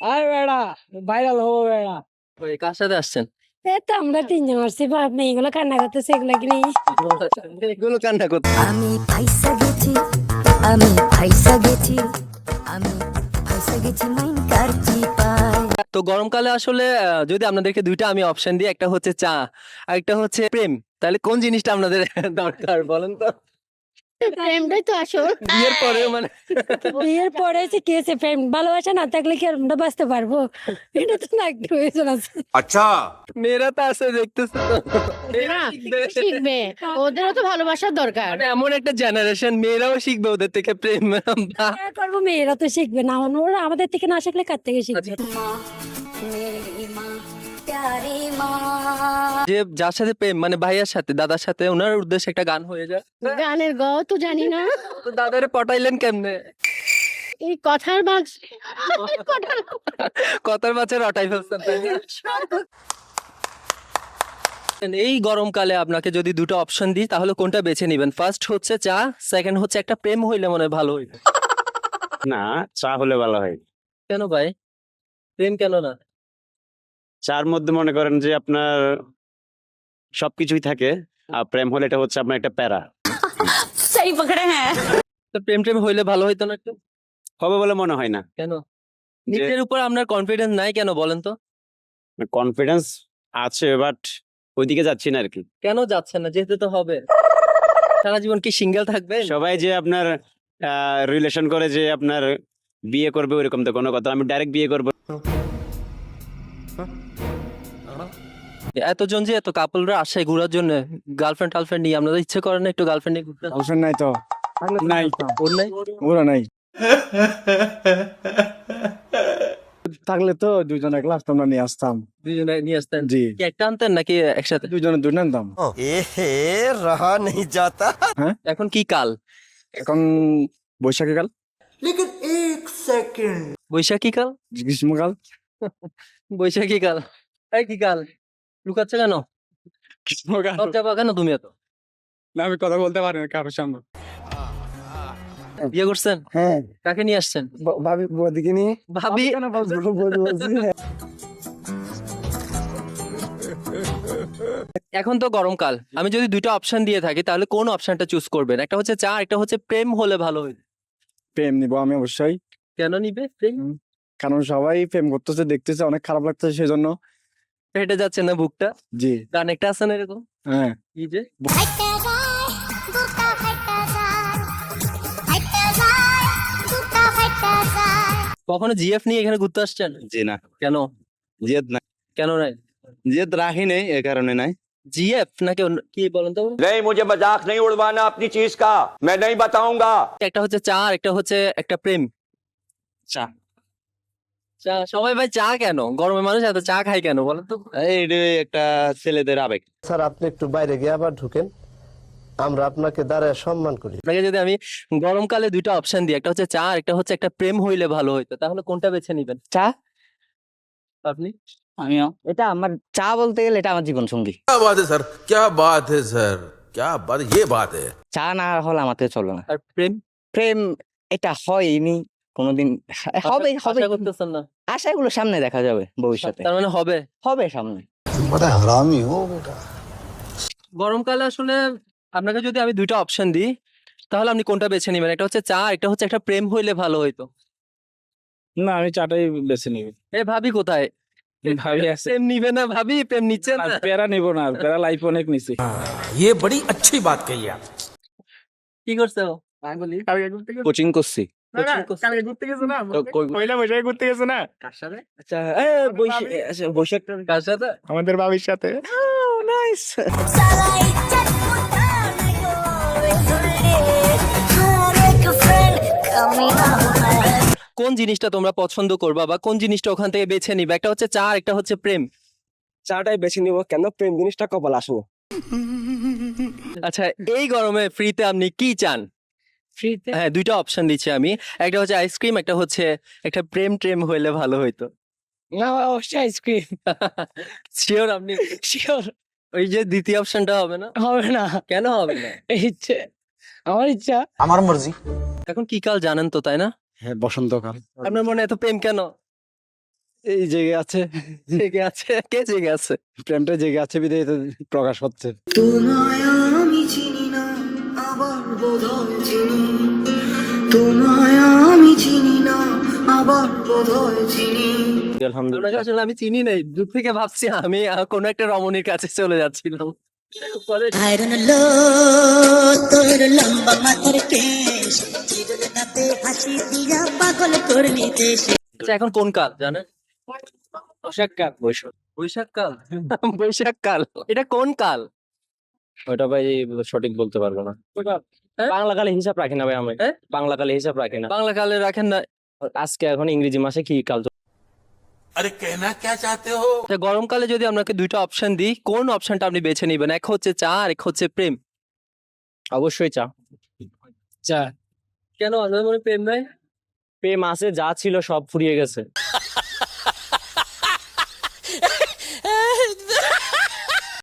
আর বেড়া ভাইরাল হবো বেড়া। ওই কার সাথে আসছেন? এই তো আমরা তিনজন আসছি, বাপ মেয়েগুলো কান্না করতেছে এগুলো কি নিয়ে। এগুলো কান্না করতে আমি ফাইসা গেছি, আমি ফাইসা গেছি, আমি ফাইসা গেছি মাইন কার চিপায়। তো গরমকালে আসলে যদি আপনাদেরকে দুইটা আমি অপশন দিই, একটা হচ্ছে চা আর একটা হচ্ছে প্রেম, তাহলে কোন জিনিসটা আপনাদের দরকার বলেন তো? প্রেমটাই তো আসল। বিয়ের পরে মানে বিয়ের পরে যে কি আছে, প্রেম ভালোবাসা না থাকলে কি আর আমরা বাঁচতে পারবো? এটা তো না একটু প্রয়োজন আছে। মেয়েরা তো আছে দেখতেছে তো, মেয়েরা শিখবে, ওদেরও তো ভালোবাসার দরকার। মানে এমন একটা জেনারেশন, মেয়েরাও শিখবে ওদের থেকে প্রেম। বাহ। হ্যাঁ, করবো, মেয়েরা তো শিখবে না, ওরা আমাদের থেকে না শিখলে কার থেকে শিখবে? মেরি মা প্যারি মা। যে যার সাথে প্রেম মানে ভাইয়ার সাথে দাদার সাথে, ওনার উদ্দেশ্যে একটা গান হয়ে যায়। গানের গাও তো জানি না, তো দাদারে পটাইলেন কেমনে? এই কথার মাঝ কথার মাঝে রটাই ফেলছেন তাই না? এই গরমকালে আপনাকে যদি দুটো অপশন দিই তাহলে কোনটা বেছে নেবেন? ফার্স্ট হচ্ছে চা, সেকেন্ড হচ্ছে একটা প্রেম হইলে মনে হয় ভালো হইতো। না, চা হলে ভালো হয়। কেন ভাই, প্রেম কেন না? চার মধ্যে মনে করেন যে আপনার সবকিছুই থাকে, আর প্রেম হলে এটা হচ্ছে আপনার একটা প্যারা। সেই পকড়ে হ্যাঁ। তো প্রেম টেম হইলে ভালো হইতো না একটু? হবে বলে মনে হয় না। কেন? নিজের উপর আপনার কনফিডেন্স নাই কেন বলেন তো? কনফিডেন্স আছে বাট ওইদিকে যাচ্ছি না আর কি। কেন যাচ্ছেন না? যেতে তো হবে। সারা জীবন কি সিঙ্গেল থাকবে? সবাই যে আপনার রিলেশন করে যে আপনার বিয়ে করবে ওইরকম তো কোনো কথা। আমি ডাইরেক্ট বিয়ে করবো। এতজন যে এত কাপলরা আসে ঘোরার জন্য, গার্লফ্রেন্ড টার্লফ্রেন্ড নিয়ে, আপনাদের ইচ্ছে করে না একটু গার্লফ্রেন্ড নিয়ে ঘুরতে? অপশন নাই তো, নাই। ওর নাই? ওরা নাই। থাকলে তো দুইজন এক লাখ আমরা নিয়ে আসতাম। দুজনে নিয়ে আসতেন? জি, কি একটা আনতেন নাকি একসাথে? দুইজনে দুইটা আনতাম। रहा नहीं जाता। এখন কি কাল? এখন বৈশাখী কাল, लेकिन एक सेकंड বৈশাখী কাল? গ্রীষ্মকাল। বৈশাখী কাল? এই কি কাল? লুকাচ্ছে কেন? গ্রীষ্মকাল লজ্জা পাও কেন তুমি এত? না, আমি কথা বলতে পারি না কারোর সামনে। বিয়ে করছেন? হ্যাঁ, কাকে নিয়ে আসছেন? ভাবি বৌদিকে নিয়ে। ভাবি? বলছি এখন তো গরমকাল, আমি যদি দুইটা অপশন দিয়ে থাকি তাহলে কোন অপশনটা চুজ করবেন? একটা হচ্ছে চা, একটা হচ্ছে প্রেম হলে ভালো হইতো। প্রেম নিবো আমি অবশ্যই, কেন নিবে প্রেম? কারণ সবাই প্রেম করতেছে, দেখতেছে, অনেক খারাপ লাগতেছে সেজন্য। হেঁটে যাচ্ছে না বুকটা? জি, গান একটা আছে না এরকম, হ্যাঁ। কি যে কখনো জিএফ নিয়ে এখানে ঘুরতে আসছেন? জি না, কেন? জেদ নাই, কেন নাই? জেদ রাখি নেই, এ কারণে নাই। জিএফ নাকি কি বলেন তো? नहीं, मुझे मजाक नहीं उड़वाना अपनी चीज का, मैं नहीं बताऊंगा। একটা হচ্ছে চা আর একটা হচ্ছে একটা প্রেম। চা। চা, সবাই ভাই চা কেন? গরমে মানুষ এত চা খায় কেন বলেন তো? এটা একটা ছেলেদের আবেগ। স্যার আপনি একটু বাইরে গিয়ে আবার ঢুকেন, আমরা আপনাকে দাঁড়ায় সম্মান করি। আপনাকে যদি আমি গরমকালে দুইটা অপশন দিই, একটা হচ্ছে চা আর একটা হচ্ছে একটা প্রেম হইলে ভালো হইতো, তাহলে কোনটা বেছে নিবেন? চা। আপনি? আমিও এটা আমার চা বলতে গেলে এটা আমার জীবন সঙ্গী। क्या बात है सर, क्या बात है सर, क्या बात, ये बात है। চা না হলে আমাকে চলে না। আর প্রেম? প্রেম এটা হয়নি কোনোদিন, হবে হবে, আশা করতেছেন না? আশাগুলো সামনে দেখা যাবে ভবিষ্যতে, তার মানে হবে? হবে সামনে। बड़ा हरामी हो बेटा। গরমকালে আসলে আপনাকে যদি আমি দুইটা অপশন দিই তাহলে আপনি কোনটা বেছে নিবেন? একটা হচ্ছে চা, একটা হচ্ছে একটা প্রেম হইলে ভালো হইতো। না, আমি চাটাই বেছে নিবি। এ ভাবি কোথায়? ভাবি আছে, প্রেম নিবে না ভাবি? প্রেম নিচ্ছে না? প্যারা নিব না, প্যারা লাইফ অনেক নিছি। ये बड़ी अच्छी बात कही आप। কি করছে ও? কোচিং করছি। কালকে ঘুরতে গেছে না, তো কই- পয়লা বৈশাখে ঘুরতে গেছে না কার সাথে? আচ্ছা বৈশাখ কার সাথে? আমাদের বাবির সাথে। নাইস। কোন জিনিসটা তোমরা পছন্দ করবা বা কোন জিনিসটা ওখান থেকে বেছে নিবে? একটা হচ্ছে চা আর একটা হচ্ছে প্রেম। চাটাই বেছে নিব, কেন প্রেম জিনিসটা কপাল আসলো। আচ্ছা, এই গরমে ফ্রিতে আপনি কি চান? ফ্রিতে হ্যাঁ, দুইটা অপশন দিচ্ছি আমি, একটা হচ্ছে আইসক্রিম, একটা হচ্ছে একটা প্রেম ট্রেম হইলে ভালো হইতো। না, অবশ্যই আইসক্রিম। শিওর আপনি? শিওর ওই যে দ্বিতীয় অপশনটা হবে না? হবে না, কেন হবে না? ইচ্ছে, আমার ইচ্ছা। আমার মর্জি। এখন কি কাল জানেন তো তাই না? হ্যাঁ, বসন্তকাল। আপনার মনে এত প্রেম কেন? এই জেগে আছে, জেগে আছে, কে জেগে আছে? প্রেমটা জেগে আছে বিধায় এটা প্রকাশ হচ্ছে। তোমায় আমি চিনি না আবার বোধহয় চিনি, তোমায় আমি চিনি না আবার বোধহয় চিনি। আপনাকে আসলে আমি চিনি নাই, দূর থেকে ভাবছি আমি কোনো একটা রমণীর কাছে চলে যাচ্ছিলাম। পরে তোর লম্বা মাথার কেশ, চিরল দাঁতে হাসি দিয়া পাগল করলি দেশ। আচ্ছা, এখন কোন কাল জানেন? বৈশাখ কাল। বৈশাখ কাল, এটা কোন কাল? ওইটা ভাই সঠিক বলতে পারবো না। বাংলা কালে হিসাব রাখি না ভাই আমি। হ্যাঁ? বাংলা কালে হিসাব রাখি না। বাংলা কালে রাখেন না? আজকে এখন ইংরেজি মাসে কি কাল अरे कहना क्या चाहते हो? আচ্ছা, গরমকালে যদি আপনাকে দুইটা অপশন দিই, কোন অপশনটা আপনি বেছে নিবেন? এক হচ্ছে চা আর এক হচ্ছে প্রেম। অবশ্যই চা। চা। কেন আপনার মনে প্রেম নাই? প্রেম আছে, যা ছিল সব ফুরিয়ে গেছে।